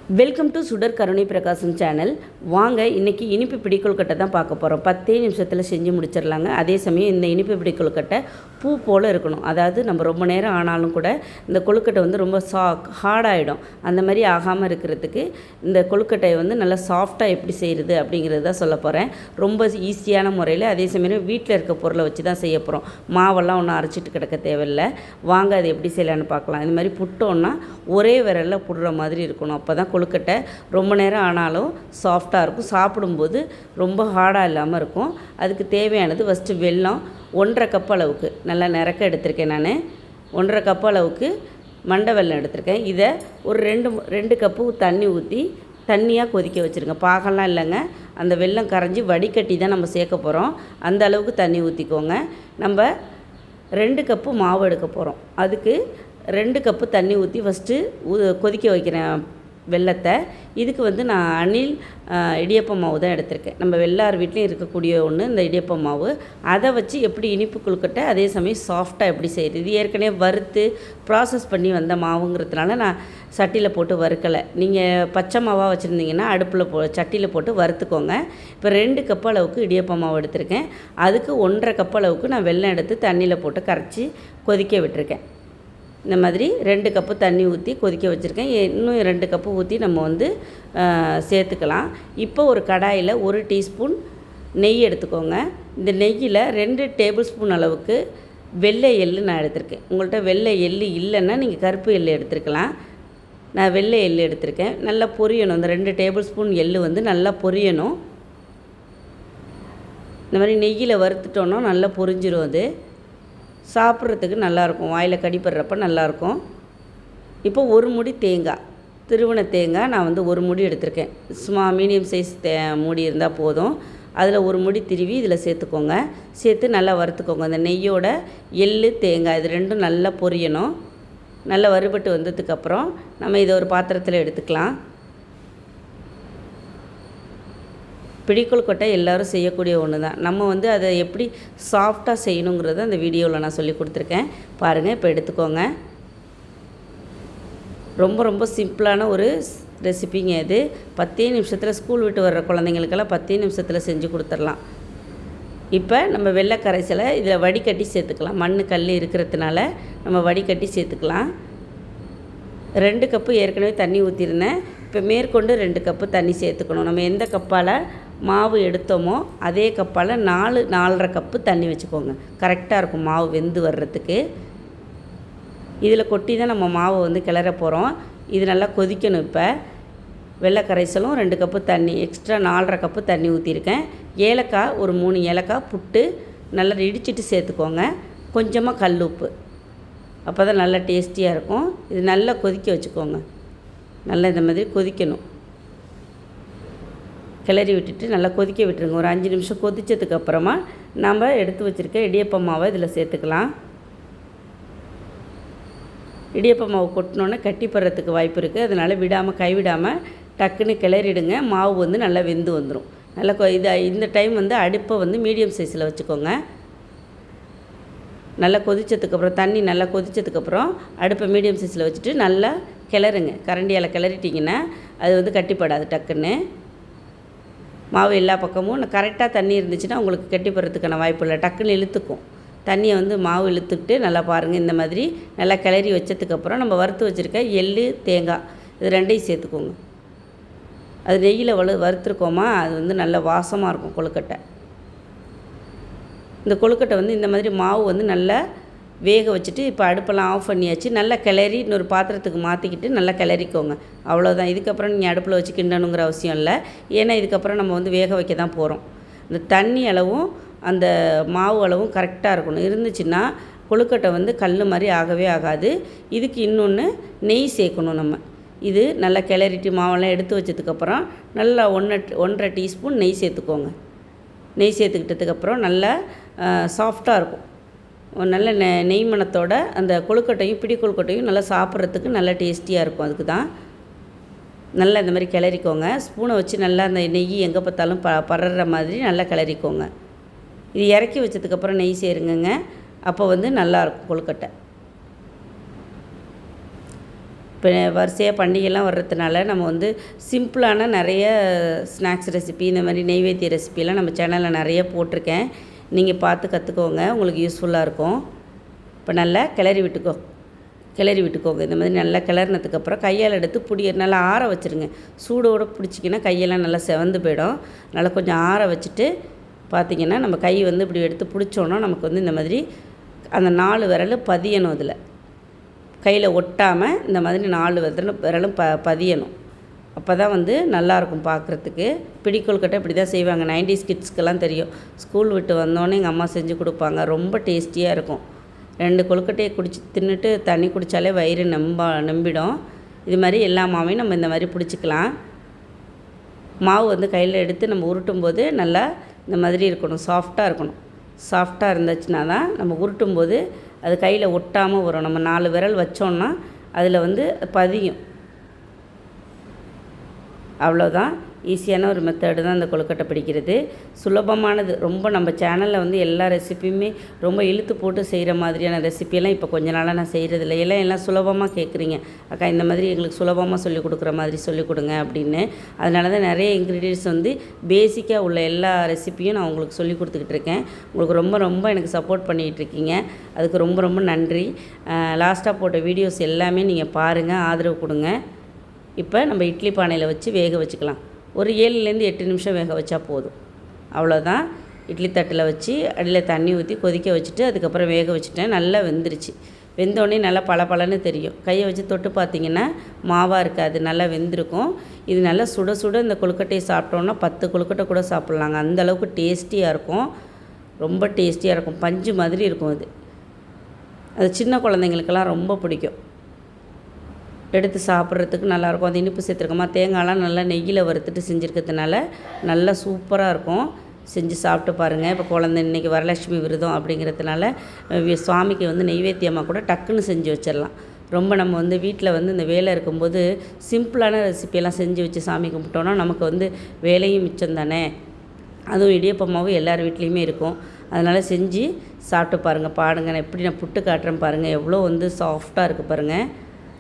Welcome to சுடர் கருணை பிரகாசம் சேனல். வாங்க இன்றைக்கி இனிப்பு பிடி கொழுக்கட்டை தான் பார்க்க போகிறோம். 10 நிமிஷத்தில் செஞ்சு முடிச்சிடலாங்க. அதே சமயம் இந்த இனிப்பு பிடி கொழுக்கட்டை பூ போல் இருக்கணும். அதாவது நம்ம ரொம்ப நேரம் ஆனாலும் கூட இந்த கொழுக்கட்டை வந்து ரொம்ப ஹார்டாகிடும். அந்த மாதிரி ஆகாமல் இருக்கிறதுக்கு இந்த கொழுக்கட்டையை வந்து நல்லா சாஃப்டாக எப்படி செய்கிறது அப்படிங்கிறது தான் சொல்ல போகிறேன். ரொம்ப ஈஸியான முறையில், அதே சமயம் வீட்டில் இருக்க பொருளை வச்சு தான் செய்ய போகிறோம். மாவெல்லாம் ஒன்றும் அரைச்சிட்டு கிடக்க தேவையில்லை. வாங்க அது எப்படி செய்யலான்னு பார்க்கலாம். இந்த மாதிரி புட்டோன்னா ஒரே விரலில் புடுற மாதிரி இருக்கணும். அப்போ தான் கொழுக்கட்டை ரொம்ப நேரம் ஆனாலும் சாஃப்டாக இருக்கும். சாப்பிடும்போது ரொம்ப ஹார்டாக இல்லாமல் இருக்கும். அதுக்கு தேவையானது ஃபஸ்ட்டு வெல்லம் 1.5 கப் அளவுக்கு நல்லா நிறக்க எடுத்திருக்கேன். நான் 1.5 கப் அளவுக்கு மண்டை வெல்லம் எடுத்திருக்கேன். இதை ஒரு 2 கப்பு தண்ணி ஊற்றி தண்ணியாக கொதிக்க வச்சுருங்க. பாகெல்லாம் இல்லைங்க, அந்த வெல்லம் கரைஞ்சி வடிகட்டி தான் நம்ம சேர்க்க போகிறோம். அந்த அளவுக்கு தண்ணி ஊற்றிக்கோங்க. நம்ம 2 கப்பு மாவு எடுக்க போகிறோம். அதுக்கு 2 கப்பு தண்ணி ஊற்றி ஃபஸ்ட்டு கொதிக்க வைக்கிறேன் வெல்லத்தை. இதுக்கு வந்து நான் அணில் இடியப்ப மாவு தான் எடுத்திருக்கேன். நம்ம எல்லார் வீட்லேயும் இருக்கக்கூடிய ஒன்று இந்த இடியப்ப மாவு. அதை வச்சு எப்படி இனிப்பு கொழுக்கட்டை அதே சமயம் சாஃப்டாக எப்படி செய்கிறது. இது ஏற்கனவே வறுத்து ப்ராசஸ் பண்ணி வந்த மாவுங்கிறதுனால நான் சட்டியில் போட்டு வறுக்கலை. நீங்கள் பச்சை மாவாக வச்சுருந்தீங்கன்னா அடுப்பில் சட்டியில் போட்டு வறுத்துக்கோங்க. இப்போ 2 கப் அளவுக்கு இடியப்ப மாவு எடுத்திருக்கேன். அதுக்கு 1.5 கப் அளவுக்கு நான் வெல்லம் எடுத்து தண்ணியில் போட்டு கரைச்சி கொதிக்க விட்டுருக்கேன். இந்த மாதிரி 2 கப்பு தண்ணி ஊற்றி கொதிக்க வச்சுருக்கேன். இன்னும் 2 கப்பு ஊற்றி நம்ம வந்து சேர்த்துக்கலாம். இப்போ ஒரு கடாயில் 1 டீஸ்பூன் நெய் எடுத்துக்கோங்க. இந்த நெய்யில் 2 டேபிள் ஸ்பூன் அளவுக்கு வெள்ளை எள்ளு நான் எடுத்திருக்கேன். உங்கள்கிட்ட வெள்ளை எள்ளு இல்லைன்னா நீங்கள் கருப்பு எள்ளு எடுத்துருக்கலாம். நான் வெள்ளை எள்ளு எடுத்திருக்கேன். நல்லா பொரியணும். இந்த 2 டேபிள் ஸ்பூன் எள்ளு வந்து நல்லா பொரியணும். இந்த மாதிரி நெய்யில் வறுத்துட்டோன்னா நல்லா பொரிஞ்சிரும். அது சாப்பிட்றதுக்கு நல்லாயிருக்கும், வாயில் கடிப்படுறப்ப நல்லாயிருக்கும். இப்போ ஒரு முடி தேங்காய், திருவண தேங்காய் நான் வந்து ஒரு முடி எடுத்திருக்கேன். சும்மா மீடியம் சைஸ் மூடி இருந்தால் போதும். அதில் ஒரு முடி திருவி இதில் சேர்த்துக்கோங்க. சேர்த்து நல்லா வறுத்துக்கோங்க. அந்த நெய்யோட எள்ளு தேங்காய் இது ரெண்டும் நல்லா பொரியணும். நல்லா வறுபட்டு வந்ததுக்கப்புறம் நம்ம இதை ஒரு பாத்திரத்தில் எடுத்துக்கலாம். பிடிக்கொழுக்கட்டை எல்லோரும் செய்யக்கூடிய ஒன்று தான். நம்ம வந்து அதை எப்படி சாஃப்டாக செய்யணுங்கிறத அந்த வீடியோவில் நான் சொல்லி கொடுத்துருக்கேன். பாருங்கள், இப்போ எடுத்துக்கோங்க. ரொம்ப சிம்பிளான ஒரு ரெசிபிங்க இது. 10 நிமிஷத்தில் ஸ்கூல் விட்டு வர்ற குழந்தைங்களுக்கெல்லாம் 10 நிமிஷத்தில் செஞ்சு கொடுத்துடலாம். இப்போ நம்ம வெள்ளை கரைசலை இதில் வடிகட்டி சேர்த்துக்கலாம். மண் கல் இருக்கிறதுனால நம்ம வடிகட்டி சேர்த்துக்கலாம். 2 கப்பு ஏற்கனவே தண்ணி ஊற்றிருந்தேன். இப்போ மேற்கொண்டு 2 கப்பு தண்ணி சேர்த்துக்கணும். நம்ம எந்த கப்பால் மாவு எடுத்தோமோ அதே கப்பால் 4.5 கப்பு தண்ணி வச்சுக்கோங்க. கரெக்டாக இருக்கும் மாவு வெந்து வர்றதுக்கு. இதில் கொட்டி தான் நம்ம மாவை வந்து கிளற போகிறோம். இது நல்லா கொதிக்கணும். இப்போ வெள்ளை கரைசலும் 2 கப்பு தண்ணி, எக்ஸ்ட்ரா 4.5 கப்பு தண்ணி ஊற்றிருக்கேன். ஏலக்காய் ஒரு 3 ஏலக்காய் புட்டு நல்லா இடிச்சிட்டு சேர்த்துக்கோங்க. கொஞ்சமாக கல் உப்பு, அப்போ தான் நல்லா டேஸ்டியாக இருக்கும். இது நல்லா கொதிக்க வச்சுக்கோங்க. நல்லா இந்த மாதிரி கொதிக்கணும். கிளறி விட்டுட்டு நல்லா கொதிக்க விட்டுருங்க. ஒரு 5 நிமிஷம் கொதித்ததுக்கப்புறமா நம்ம எடுத்து வச்சுருக்க இடியப்ப மாவை இதில் சேர்த்துக்கலாம். இடியப்ப மாவு கொட்டினோன்னே கட்டிப்படுறதுக்கு வாய்ப்பு இருக்குது. அதனால் கைவிடாமல் டக்குன்னு கிளறிடுங்க. மாவு வந்து நல்லா வெந்து வந்துடும். நல்லா இந்த டைம் வந்து அடுப்பை வந்து மீடியம் சைஸில் வச்சுக்கோங்க. நல்லா கொதித்ததுக்கப்புறம் தண்ணி நல்லா கொதித்ததுக்கப்புறம் அடுப்பை மீடியம் சைஸில் வச்சுட்டு நல்லா கிளறுங்க. கரண்டியால் கிளறிட்டிங்கன்னா அது வந்து கட்டிப்படாது. டக்குன்னு மாவு எல்லா பக்கமும் கரெக்டாக தண்ணி இருந்துச்சுன்னா உங்களுக்கு கட்டிப்படுறதுக்கான வாய்ப்பு இல்லை. டக்குன்னு இழுத்துக்கும். தண்ணியை வந்து மாவு இழுத்துக்கிட்டு நல்லா பாருங்கள். இந்த மாதிரி நல்லா கிளறி வச்சதுக்கப்புறம் நம்ம வறுத்து வச்சுருக்க எள்ளு தேங்காய் இது 2ஐயும் சேர்த்துக்கோங்க. அது நெய்யில் வறுத்துருக்கோமா, அது வந்து நல்ல வாசமாக இருக்கும் கொழுக்கட்டை. இந்த கொழுக்கட்டை வந்து இந்த மாதிரி மாவு வந்து நல்லா வேக வச்சுட்டு இப்போ அடுப்பெல்லாம் ஆஃப் பண்ணியாச்சு. நல்லா கிளறி இன்னொரு பாத்திரத்துக்கு மாற்றிக்கிட்டு நல்லா கிளறிக்கோங்க. அவ்வளோதான். இதுக்கப்புறம் நீங்கள் அடுப்பில் வச்சு கிண்டணுங்கிற அவசியம் இல்லை. ஏன்னா இதுக்கப்புறம் நம்ம வந்து வேக வைக்க தான் போகிறோம். இந்த தண்ணி அளவும் அந்த மாவு அளவும் கரெக்டாக இருக்கணும். இருந்துச்சுன்னா கொழுக்கட்டை வந்து கல் மாதிரி ஆகவே ஆகாது. இதுக்கு இன்னொன்று நெய் சேர்க்கணும் நம்ம. இது நல்லா கிளறிட்டு மாவெல்லாம் எடுத்து வச்சதுக்கப்புறம் நல்லா 1.5 டீஸ்பூன் நெய் சேர்த்துக்கோங்க. நெய் சேர்த்துக்கிட்டதுக்கப்புறம் நல்லா சாஃப்டாக இருக்கும். நல்ல நெய் மணத்தோட அந்த கொழுக்கட்டையும் பிடி கொழுக்கட்டையும் நல்லா சாப்பிட்றதுக்கு நல்லா டேஸ்டியாக இருக்கும். அதுக்கு தான் நல்லா இந்த மாதிரி கிளறிக்கோங்க. ஸ்பூனை வச்சு நல்லா அந்த நெய் எங்கே பார்த்தாலும் பரற மாதிரி நல்லா கிளறிக்கோங்க. இது இறக்கி வச்சதுக்கப்புறம் நெய் சேருங்கங்க. அப்போ வந்து நல்லாயிருக்கும் கொழுக்கட்டை. இப்போ வரிசையாக பண்டிகைலாம் வர்றதுனால நம்ம வந்து சிம்பிளான நிறைய ஸ்நாக்ஸ் ரெசிபி இந்த மாதிரி நெய்வேத்திய ரெசிபிலாம் நம்ம சேனலில் நிறைய போட்டிருக்கேன். நீங்கள் பார்த்து கற்றுக்கோங்க, உங்களுக்கு யூஸ்ஃபுல்லாக இருக்கும். இப்போ நல்லா கிளறி விட்டுக்கோங்க. இந்த மாதிரி நல்லா கிளறினதுக்கப்புறம் கையால் எடுத்து நல்லா ஆற வச்சுருங்க. சூடோடு பிடிச்சிக்கின்னா கையெல்லாம் நல்லா செவந்து போயிடும். நல்லா கொஞ்சம் ஆற வச்சுட்டு பார்த்திங்கன்னா நம்ம கை வந்து இப்படி எடுத்து பிடிச்சோன்னா நமக்கு வந்து இந்த மாதிரி அந்த 4 விரல் பதியணும். அதில் கையில் ஒட்டாமல் இந்த மாதிரி 4 விரலும் பதியணும். அப்போ தான் வந்து நல்லாயிருக்கும் பார்க்குறதுக்கு. பிடிக்கொழுக்கட்டை இப்படி தான் செய்வாங்க. 90s கிட்ஸ்க்கெல்லாம் தெரியும். ஸ்கூல் விட்டு வந்தோடனே எங்கள் அம்மா செஞ்சு கொடுப்பாங்க. ரொம்ப டேஸ்டியாக இருக்கும். 2 கொழுக்கட்டையை தின்னுட்டு தண்ணி குடித்தாலே வயிறு நம்பிடும். இது மாதிரி எல்லா மாவையும் நம்ம இந்த மாதிரி பிடிச்சிக்கலாம். மாவு வந்து கையில் எடுத்து நம்ம உருட்டும்போது நல்லா இந்த மாதிரி இருக்கணும், சாஃப்டாக இருக்கணும். சாஃப்டாக இருந்துச்சுன்னா தான் நம்ம உருட்டும்போது அது கையில் ஒட்டாமல் வரும். நம்ம 4 விரல் வச்சோன்னா அதில் வந்து பதியும். அவ்வளோதான். ஈஸியான ஒரு மெத்தடு தான் இந்த கொழுக்கட்டை பிடிக்கிறது. சுலபமானது. ரொம்ப நம்ம சேனலில் வந்து எல்லா ரெசிப்பியுமே ரொம்ப இழுத்து போட்டு செய்கிற மாதிரியான ரெசிப்பியெல்லாம் இப்போ கொஞ்ச நாளாக நான் செய்கிறதில்ல. எல்லாம் சுலபமாக கேட்குறீங்க, அக்கா இந்த மாதிரி எங்களுக்கு சுலபமாக சொல்லிக் கொடுக்குற மாதிரி சொல்லிக் கொடுங்க அப்படின்னு. அதனால தான் நிறைய இன்க்ரீடியன்ட்ஸ் வந்து பேசிக்காக உள்ள எல்லா ரெசிப்பியும் நான் உங்களுக்கு சொல்லி கொடுத்துக்கிட்டு இருக்கேன். உங்களுக்கு ரொம்ப எனக்கு சப்போர்ட் பண்ணிகிட்ருக்கீங்க. அதுக்கு ரொம்ப நன்றி. லாஸ்ட்டாக போட்ட வீடியோஸ் எல்லாமே நீங்கள் பாருங்கள், ஆதரவு கொடுங்க. இப்போ நம்ம இட்லி பானையில் வச்சு வேக வச்சுக்கலாம். ஒரு 7லேருந்து 8 நிமிஷம் வேக வச்சா போதும். அவ்வளோதான். இட்லி தட்டில் வச்சு அடியில் தண்ணி ஊற்றி கொதிக்க வச்சுட்டு அதுக்கப்புறம் வேக வச்சுட்டேன். நல்லா வெந்துருச்சு. வெந்தோடனே நல்லா பளபளன்னு தெரியும். கையை வச்சு தொட்டு பார்த்திங்கன்னா மாவாக இருக்காது, நல்லா வெந்திருக்கும். இது நல்லா சுட இந்த கொழுக்கட்டையை சாப்பிட்டோன்னா 10 கொழுக்கட்டை கூட சாப்பிட்லாங்க. அந்தளவுக்கு டேஸ்டியாக இருக்கும். ரொம்ப டேஸ்டியாக இருக்கும். பஞ்சு மாதிரி இருக்கும். அது சின்ன குழந்தைங்களுக்கெல்லாம் ரொம்ப பிடிக்கும். எடுத்து சாப்பிட்றதுக்கு நல்லாயிருக்கும். அது இனிப்பு சேர்த்துருக்கோமா, தேங்காயெலாம் நல்லா நெய்யில் வறுத்துட்டு செஞ்சுருக்கிறதுனால நல்லா சூப்பராக இருக்கும். செஞ்சு சாப்பிட்டு பாருங்கள். இப்போ குழந்தை இன்றைக்கி வரலட்சுமி விரதம் அப்படிங்கிறதுனால சுவாமிக்கு வந்து நெய்வேத்தியமாக கூட டக்குன்னு செஞ்சு வச்சிடலாம். ரொம்ப நம்ம வந்து வீட்டில் வந்து இந்த வேலை இருக்கும்போது சிம்பிளான ரெசிப்பியெல்லாம் செஞ்சு வச்சு சாமி கும்பிட்டோன்னா நமக்கு வந்து வேலையும் மிச்சம் தானே. அதுவும் இடியப்பமாவும் எல்லார் வீட்லேயுமே இருக்கும். அதனால் செஞ்சு சாப்பிட்டு பாருங்கள். நான் எப்படி நான் புட்டு காட்டுறேன் பாருங்கள். எவ்வளோ வந்து சாஃப்டாக இருக்குது பாருங்கள்.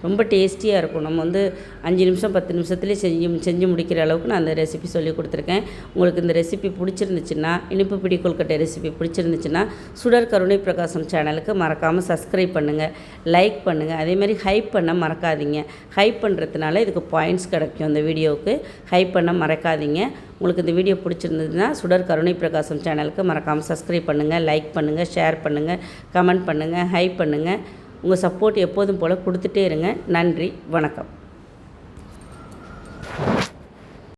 ரொம்ப டேஸ்டியாக இருக்கும். நம்ம வந்து 5 நிமிஷம் 10 நிமிஷத்துலேயே செஞ்சு முடிக்கிற அளவுக்கு நான் அந்த ரெசிபி சொல்லி கொடுத்துருக்கேன். உங்களுக்கு இந்த ரெசிபி பிடிச்சிருந்துச்சுன்னா, இனிப்பு பிடி கொழுக்கட்டை ரெசிபி பிடிச்சிருந்துச்சுன்னா சுடர் கருணை பிரகாசம் சேனலுக்கு மறக்காமல் சப்ஸ்கிரைப் பண்ணுங்கள், லைக் பண்ணுங்கள். அதேமாதிரி ஹைப் பண்ண மறக்காதீங்க. ஹைப் பண்ணுறதுனால இதுக்கு பாயிண்ட்ஸ் கிடைக்கும். இந்த வீடியோவுக்கு ஹைப் பண்ண மறக்காதீங்க. உங்களுக்கு இந்த வீடியோ பிடிச்சிருந்ததுன்னா சுடர் கருணை பிரகாசம் சேனலுக்கு மறக்காமல் சப்ஸ்கிரைப் பண்ணுங்கள், லைக் பண்ணுங்கள், ஷேர் பண்ணுங்கள், கமெண்ட் பண்ணுங்கள், ஹைப் பண்ணுங்கள். உங்கள் சப்போர்ட் எப்போதும் போல் கொடுத்துட்டே இருங்க. நன்றி, வணக்கம்.